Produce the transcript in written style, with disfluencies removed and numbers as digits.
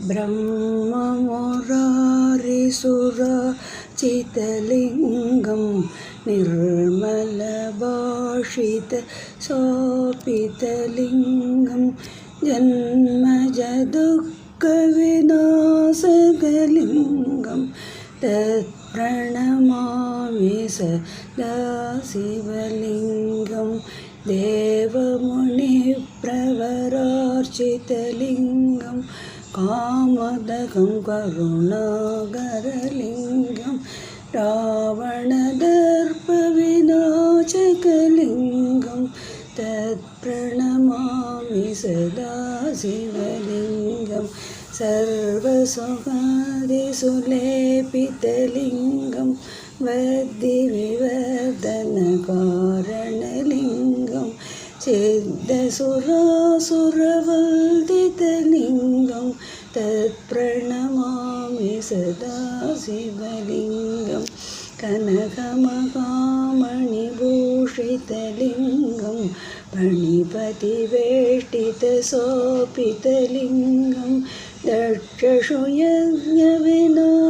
ब्रह्ममुरारिसुराचितलिङ्गं निर्मलभाषितसोपितलिङ्गं जन्मजदुःखविनाशकलिङ्गं तत्प्रणमामि सदा शिवलिङ्गं देवमुनिप्रवरार्चितलिङ्गं कामदकं करुणाकरलिङ्गं रावणदर्पविनाशकलिङ्गं तत्प्रणमामि सदा शिवलिङ्गं सर्वसुखादिसुलेपितलिङ्गं वद्दिविवर्धनकारणलिङ्गं सिद्धसुरासुरवन्दितलिङ्गं तत्प्रणमामि सदा शिवलिङ्गं कनकमहामणिभूषितलिङ्गं फणिपतिवेष्टितशोभितलिङ्गं दक्षशुयज्ञविनाशकलिङ्गं